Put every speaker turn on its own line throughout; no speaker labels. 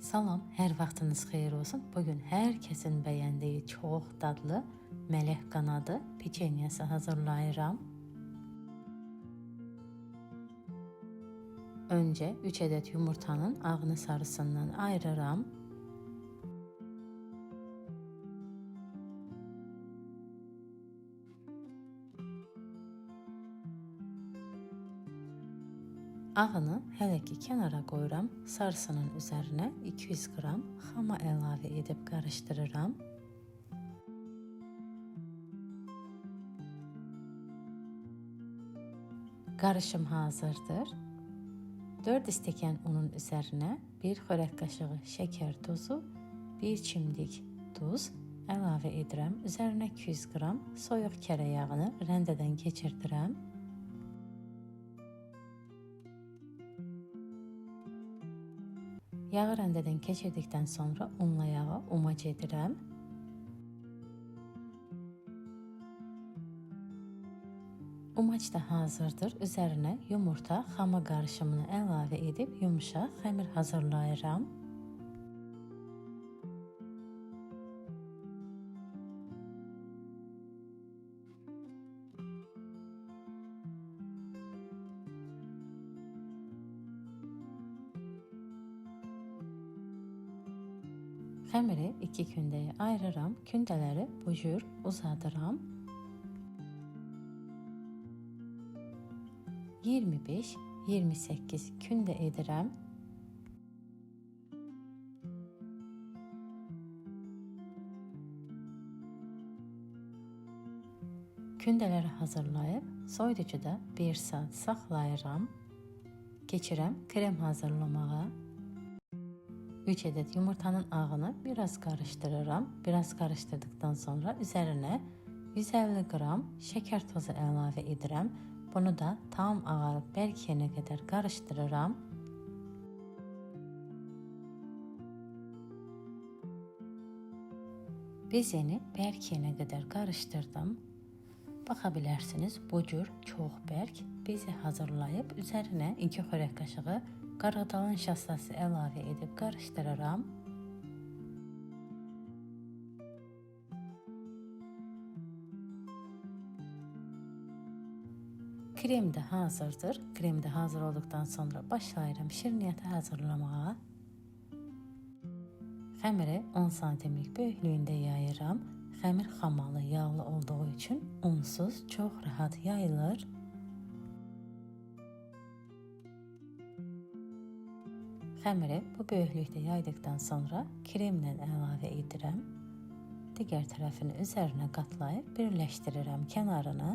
Salam, hər vaxtınız xeyir olsun. Bugün hər kəsin bəyəndiyi çox dadlı mələk qanadı peçenyası hazırlayıram. Öncə 3 ədəd yumurtanın ağını sarısından ayırıram. Ağını hələ ki kənara qoyuram. Sarısının üzərinə 200 qram xama əlavə edib qarışdırıram. Qarışım hazırdır. 4 stəkan unun üzərinə 1 xörək qaşığı şəkər tozu, 1 çimdik duz əlavə edirəm. Üzərinə 200 qram soyuq kərə yağını rəndədən keçirdirəm. Yağı rəndədən keçirdikdən sonra unla yağı umac edirəm. Umac da hazırdır. Üzərinə yumurta xama qarışımını əlavə edib yumuşaq xəmir hazırlayıram. Xəmiri 2 kündəyə ayırıram. Kündələri bu cür uzadıram. 25-28 kündə edirəm. Kündələri hazırlayıb soyuducuda 1 saat saxlayıram. Keçirəm krem hazırlamağa. 3 ədəd yumurtanın ağını biraz qarışdırıram. Biraz qarışdırdıqdan sonra üzərinə 150 qram şəkər tozu əlavə edirəm. Bunu da tam ağarıb bərkiyənə qədər qarışdırıram. Bezəni bərkiyənə qədər qarışdırdım. Baxa bilərsiniz, bu cür çox bərk bezi hazırlayıb üzərinə 2 xörək qaşığı qarğıdalı nişastası əlavə edib qarışdırıram. Krem də hazırdır. Krem də hazır olduqdan sonra başlayıram şirniyyatı hazırlamağa. Xəmiri 10 santimlik böyüklüyündə yayıram. Xəmir xamalı, yağlı olduğu üçün unsuz çox rahat yayılır. Xəmiri bu böyüklükdə yaydıqdan sonra kremlə əlavə edirəm. Digər tərəfini üzərinə qatlayıb birləşdirirəm kənarını.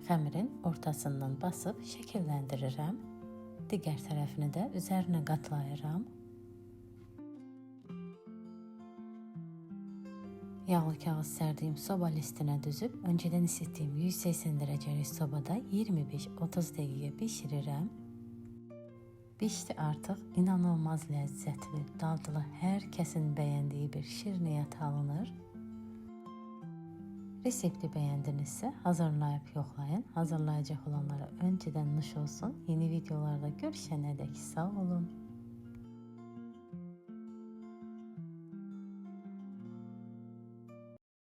Xəmirin ortasından basıb şəkilləndirirəm. Digər tərəfini də üzərinə qatlayıram. Yağlı kağız sərdiyim soba listinə düzüb, öncədən isitdiyim 180 dərəcəlik sobada 25-30 dəqiqə bişirirəm. Bişdi artıq. İnanılmaz ləzzətli, dadlı, hər kəsin bəyəndiyi bir şirniyyat alınır. Resepti bəyəndinizsə hazırlayıb yoxlayın. Hazırlayacaq olanlara öncədən nuş olsun. Yeni videolarda görüşənədək sağ olun.